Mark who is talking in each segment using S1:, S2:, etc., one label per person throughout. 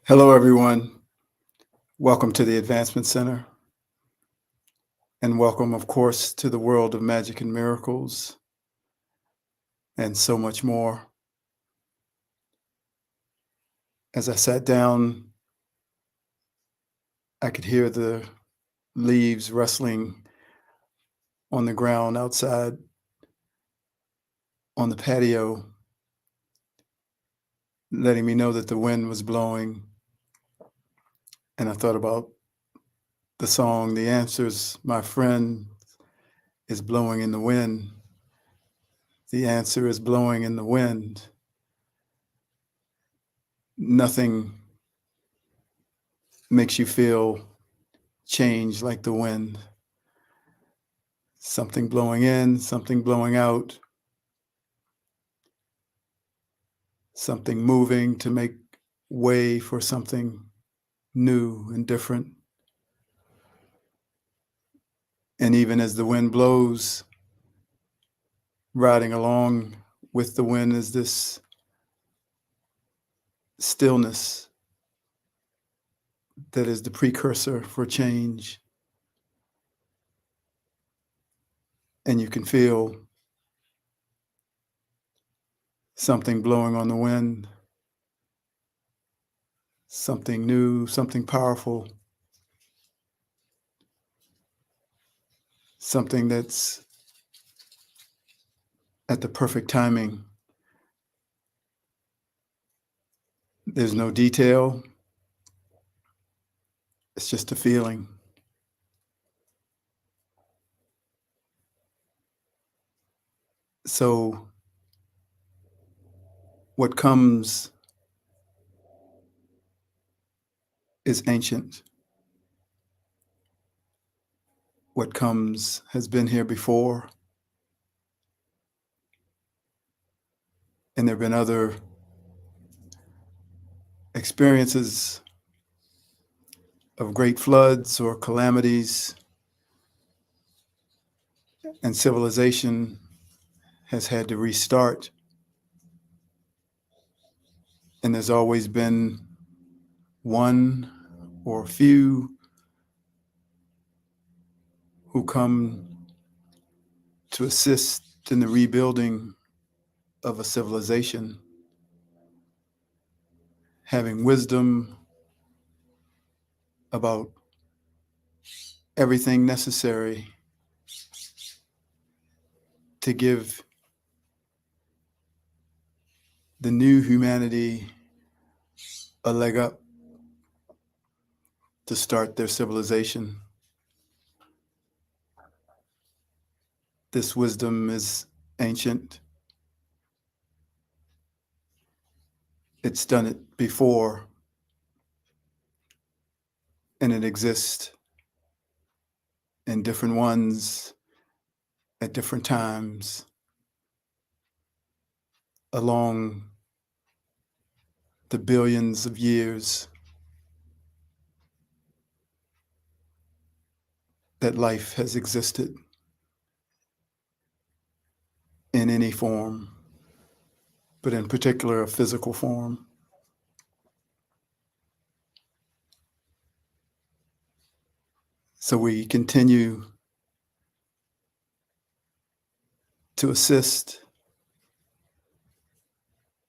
S1: Hello, everyone. Welcome to the Advancement Center, and welcome, of course, to the world of magic and miracles and so much more. As I sat down, I could hear the leaves rustling on the ground outside on the patio, letting me know that the wind was blowing. And I thought about the song, The Answers, My Friend, is blowing in the wind. The answer is blowing in the wind. Nothing makes you feel change like the wind. Something blowing in, something blowing out, something moving to make way for something new and different. And even as the wind blows, riding along with the wind is this stillness that is the precursor for change. And you can feel something blowing on the wind, something new, something powerful, something that's at the perfect timing. There's no detail, it's just a feeling. So what comes is ancient. What comes has been here before. And there have been other experiences of great floods or calamities, and civilization has had to restart. And there's always been one or a few who come to assist in the rebuilding of a civilization, having wisdom about everything necessary to give the new humanity a leg up to start their civilization. This wisdom is ancient. It's done it before, and it exists in different ones at different times along the billions of years that life has existed in any form, but in particular a physical form. So we continue to assist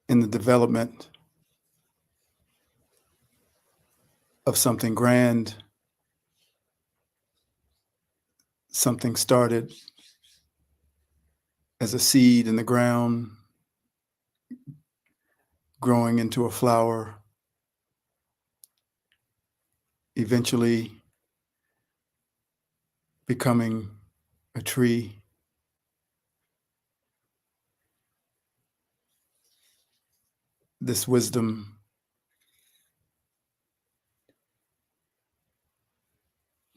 S1: in the development of something grand, something started as a seed in the ground, growing into a flower, eventually becoming a tree. This wisdom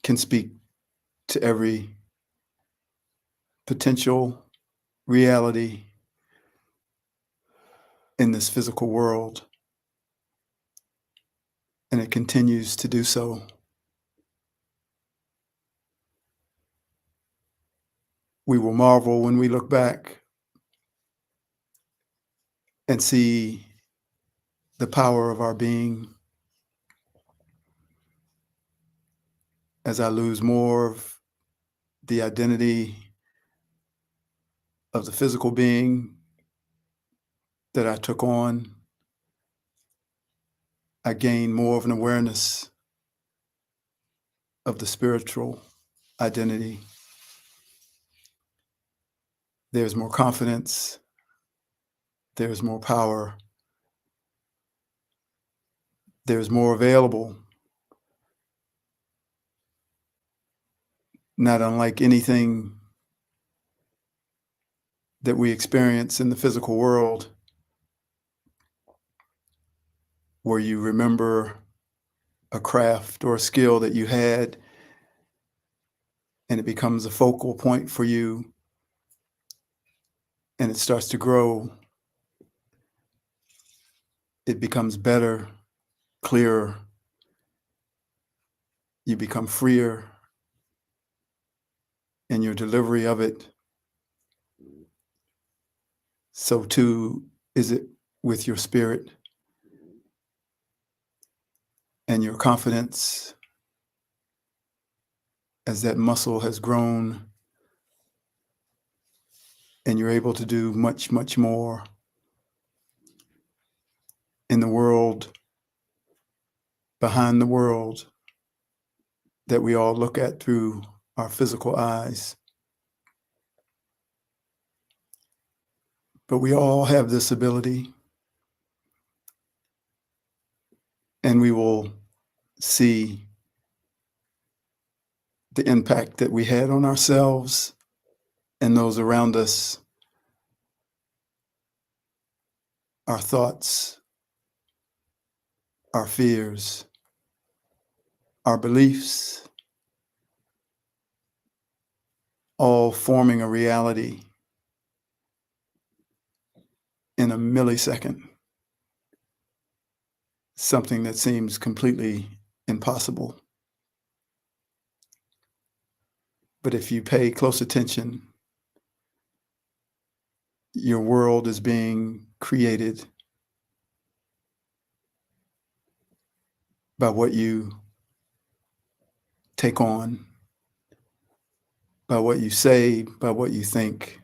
S1: can speak to every potential reality in this physical world, and it continues to do so. We will marvel when we look back and see the power of our being, as I lose more of the identity of the physical being that I took on, I gain more of an awareness of the spiritual identity. There's more confidence, there's more power, there's more available, not unlike anything that we experience in the physical world, where you remember a craft or a skill that you had, and it becomes a focal point for you, and it starts to grow. It becomes better, clearer. You become freer in your delivery of it. So too is it with your spirit and your confidence. As that muscle has grown and you're able to do much, much more in the world, behind the world that we all look at through our physical eyes. But we all have this ability, and we will see the impact that we had on ourselves and those around us, our thoughts, our fears, our beliefs, all forming a reality in a millisecond, something that seems completely impossible. But if you pay close attention, your world is being created by what you take on, by what you say, by what you think,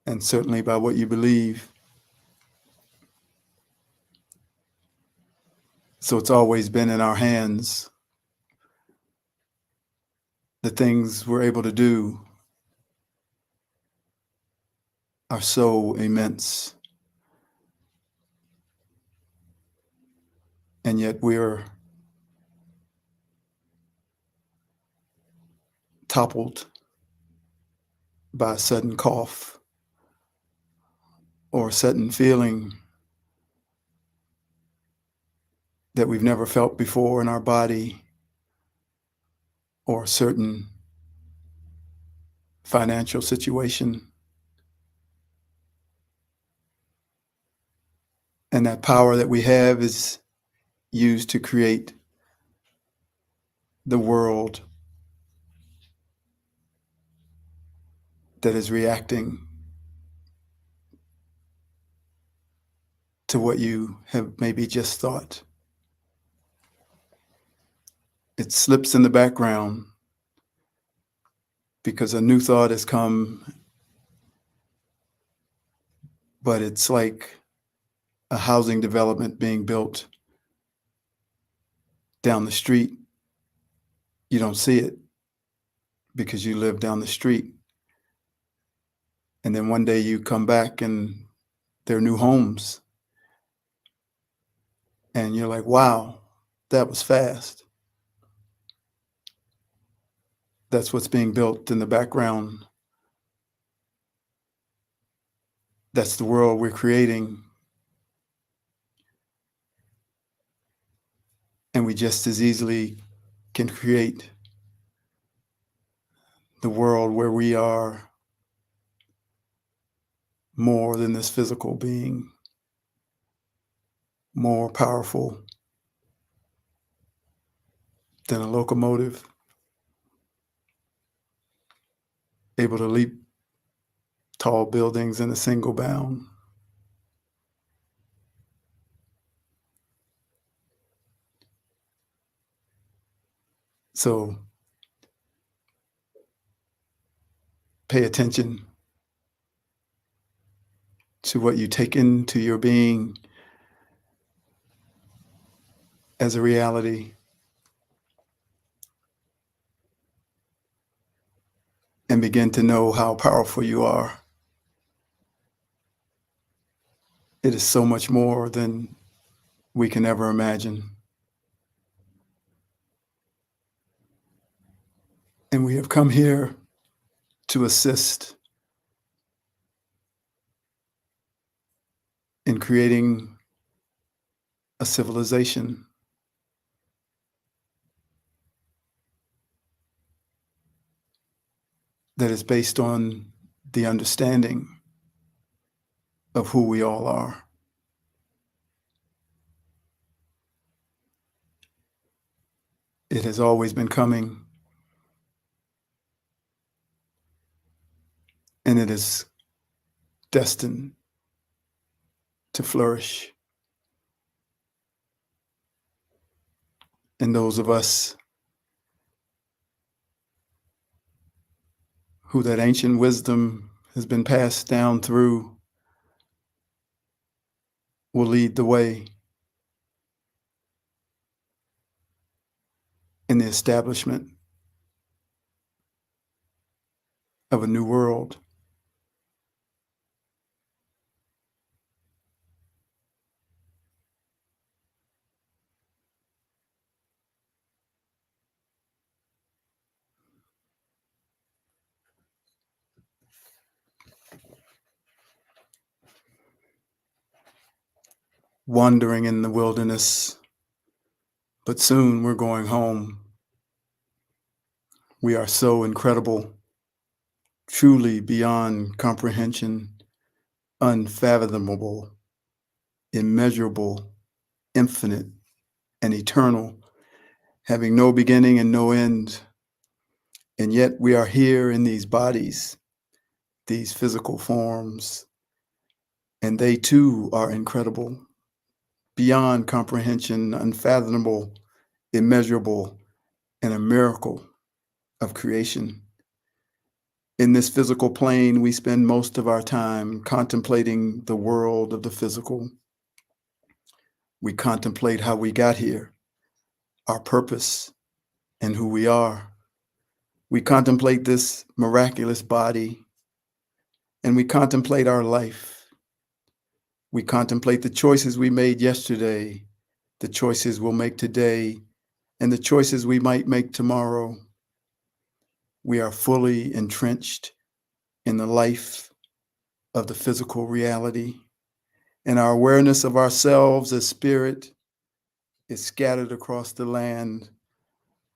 S1: and certainly by what you believe. So it's always been in our hands. The things we're able to do are so immense. And yet we're toppled by a sudden cough or a sudden feeling that we've never felt before in our body, or a certain financial situation. And that power that we have is used to create the world that is reacting to what you have maybe just thought. It slips in the background because a new thought has come, but it's like a housing development being built down the street. You don't see it because you live down the street. And then one day you come back and there are new homes. And you're like, wow, that was fast. That's what's being built in the background. That's the world we're creating. And we just as easily can create the world where we are more than this physical being, more powerful than a locomotive, able to leap tall buildings in a single bound. So pay attention to what you take into your being as a reality, and begin to know how powerful you are. It is so much more than we can ever imagine. And we have come here to assist in creating a civilization that is based on the understanding of who we all are. It has always been coming, and it is destined to flourish. And those of us who that ancient wisdom has been passed down through will lead the way in the establishment of a new world. Wandering in the wilderness, but soon we're going home. We are so incredible, truly beyond comprehension, unfathomable, immeasurable, infinite, and eternal, having no beginning and no end. And yet we are here in these bodies, these physical forms, and they too are incredible, beyond comprehension, unfathomable, immeasurable, and a miracle of creation. In this physical plane, we spend most of our time contemplating the world of the physical. We contemplate how we got here, our purpose, and who we are. We contemplate this miraculous body, and we contemplate our life. We contemplate the choices we made yesterday, the choices we'll make today, and the choices we might make tomorrow. We are fully entrenched in the life of the physical reality, and our awareness of ourselves as spirit is scattered across the land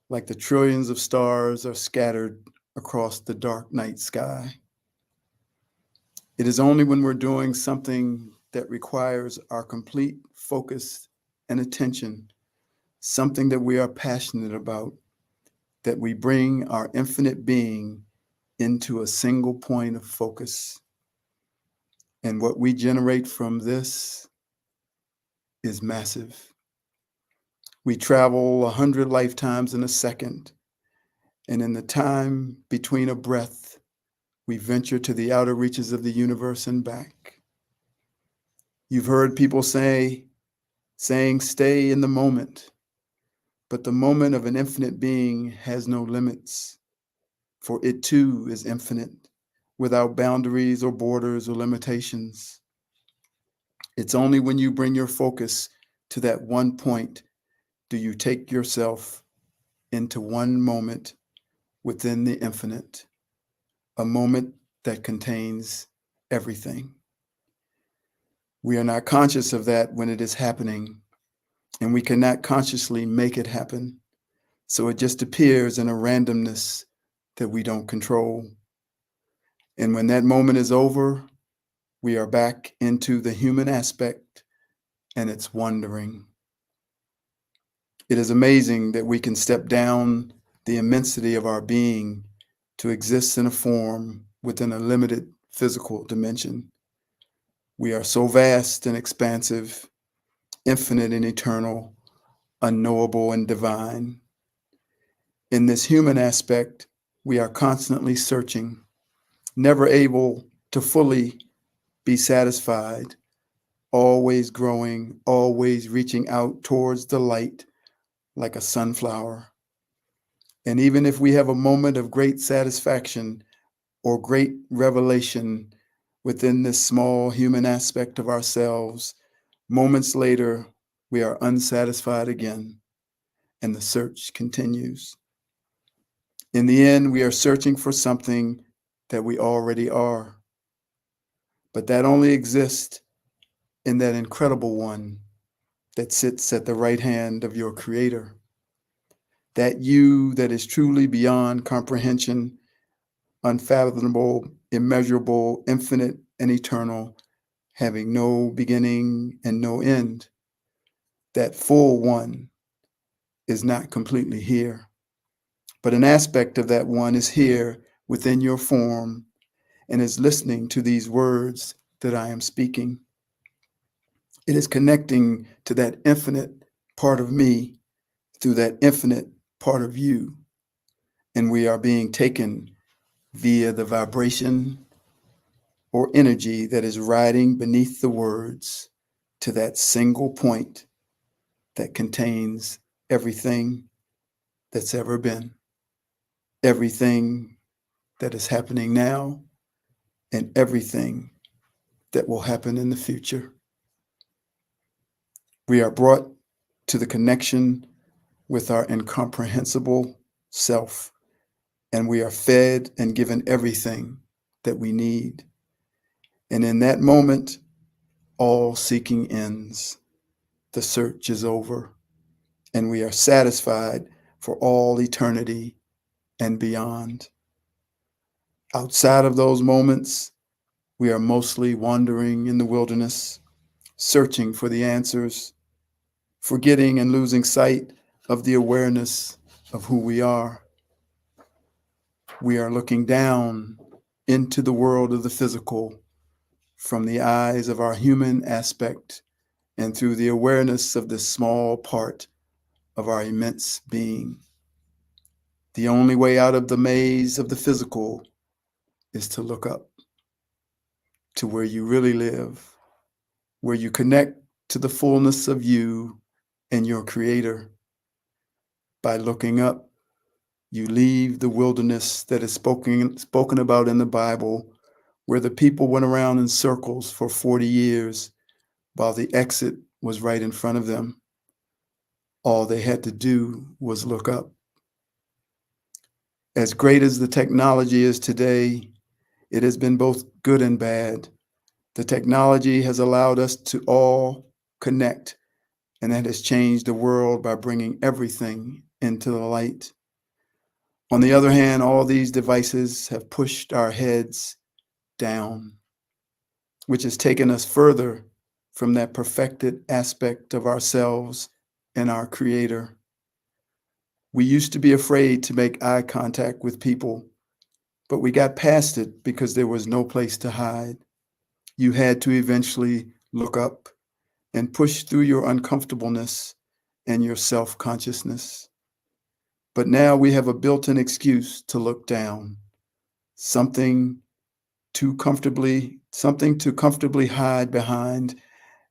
S1: like the trillions of stars are scattered across the dark night sky. It is only when we're doing something that requires our complete focus and attention, something that we are passionate about, that we bring our infinite being into a single point of focus. And what we generate from this is massive. We travel 100 lifetimes in a second, and in the time between a breath, we venture to the outer reaches of the universe and back. You've heard people saying, stay in the moment, but the moment of an infinite being has no limits, for it too is infinite, without boundaries or borders or limitations. It's only when you bring your focus to that one point do you take yourself into one moment within the infinite, a moment that contains everything. We are not conscious of that when it is happening, and we cannot consciously make it happen. So it just appears in a randomness that we don't control. And when that moment is over, we are back into the human aspect, and it's wondering. It is amazing that we can step down the immensity of our being to exist in a form within a limited physical dimension. We are so vast and expansive, infinite and eternal, unknowable and divine. In this human aspect, we are constantly searching, never able to fully be satisfied, always growing, always reaching out towards the light like a sunflower. And even if we have a moment of great satisfaction or great revelation within this small human aspect of ourselves, moments later, we are unsatisfied again, and the search continues. In the end, we are searching for something that we already are, but that only exists in that incredible one that sits at the right hand of your Creator. That you that is truly beyond comprehension, unfathomable, immeasurable, infinite, and eternal, having no beginning and no end. That full one is not completely here, but an aspect of that one is here within your form and is listening to these words that I am speaking. It is connecting to that infinite part of me through that infinite part of you. And we are being taken via the vibration or energy that is riding beneath the words to that single point that contains everything that's ever been, everything that is happening now, and everything that will happen in the future. We are brought to the connection with our incomprehensible self, and we are fed and given everything that we need. And in that moment, all seeking ends. The search is over, and we are satisfied for all eternity and beyond. Outside of those moments, we are mostly wandering in the wilderness, searching for the answers, forgetting and losing sight of the awareness of who we are. We are looking down into the world of the physical from the eyes of our human aspect and through the awareness of this small part of our immense being. The only way out of the maze of the physical is to look up to where you really live, where you connect to the fullness of you and your Creator. By looking up, you leave the wilderness that is spoken about in the Bible, where the people went around in circles for 40 years while the exit was right in front of them. All they had to do was look up. As great as the technology is today, it has been both good and bad. The technology has allowed us to all connect, and that has changed the world by bringing everything into the light. On the other hand, all these devices have pushed our heads down, which has taken us further from that perfected aspect of ourselves and our Creator. We used to be afraid to make eye contact with people, but we got past it because there was no place to hide. You had to eventually look up and push through your uncomfortableness and your self-consciousness. But now we have a built-in excuse to look down, something to comfortably hide behind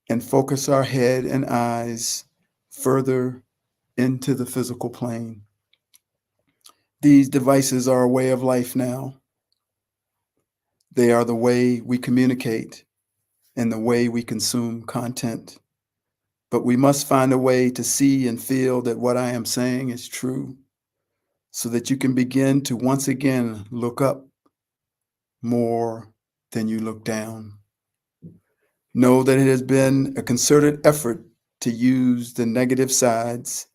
S1: and focus our head and eyes further into the physical plane. These devices are a way of life now. They are the way we communicate and the way we consume content. But we must find a way to see and feel that what I am saying is true, so that you can begin to once again look up more than you look down. Know that it has been a concerted effort to use the negative sides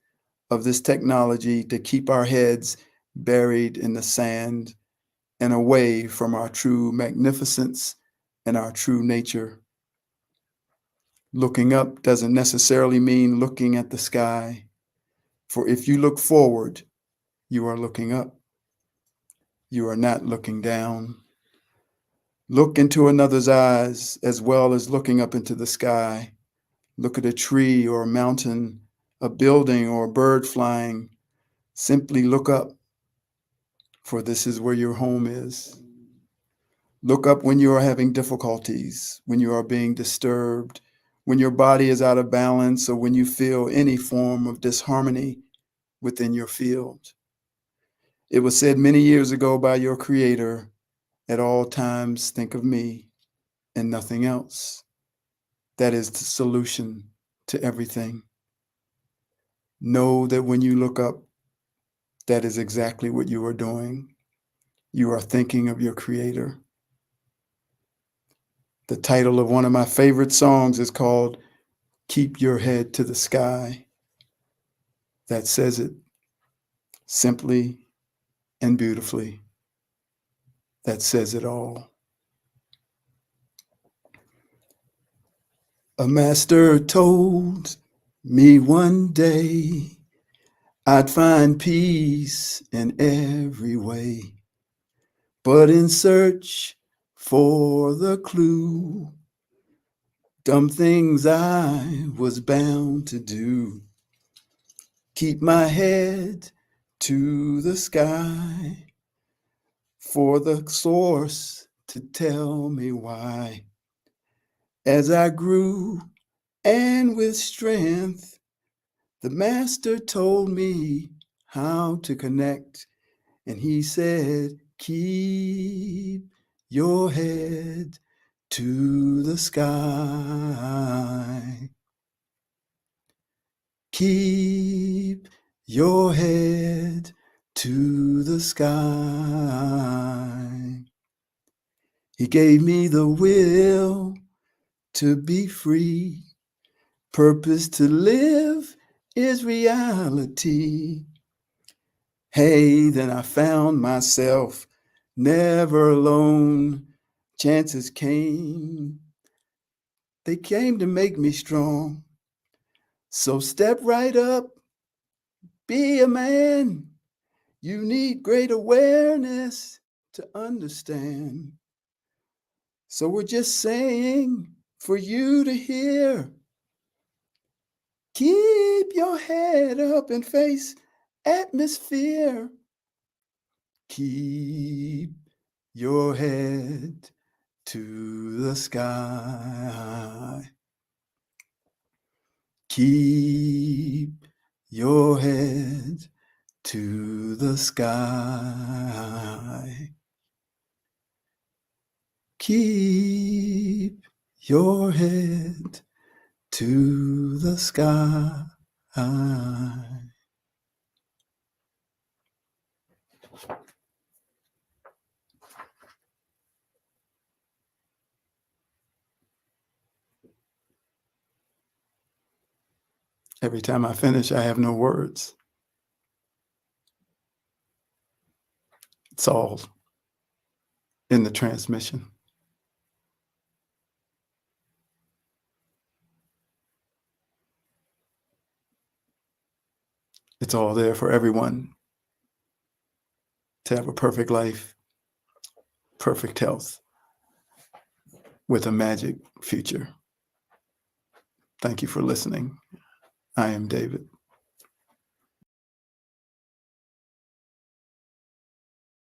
S1: of this technology to keep our heads buried in the sand and away from our true magnificence and our true nature. Looking up doesn't necessarily mean looking at the sky, for if you look forward, you are looking up. You are not looking down. Look into another's eyes as well as looking up into the sky. Look at a tree or a mountain, a building or a bird flying. Simply look up for this is where your home is. Look up when you are having difficulties, when you are being disturbed, when your body is out of balance, or when you feel any form of disharmony within your field. It was said many years ago by your Creator, at all times think of me and nothing else. That is the solution to everything. Know that when you look up, that is exactly what you are doing. You are thinking of your Creator. The title of one of my favorite songs is called Keep Your Head to the Sky. That says it simply and beautifully. That says it all. A master told me one day I'd find peace in every way, but in search for the clue, dumb things I was bound to do. Keep my head to the sky for the source to tell me why. As I grew and with strength, the master told me how to connect, and he said, keep your head to the sky. Keep your head to the sky. He gave me the will to be free. Purpose to live is reality. Hey, then I found myself never alone. Chances came. They came to make me strong. So step right up, be a man. You need great awareness to understand. So we're just saying for you to hear. Keep your head up and face atmosphere. Keep your head to the sky. Keep your head to the sky. Keep your head to the sky. Every time I finish, I have no words. It's all in the transmission. It's all there for everyone to have a perfect life, perfect health, with a magic future. Thank you for listening. I am David.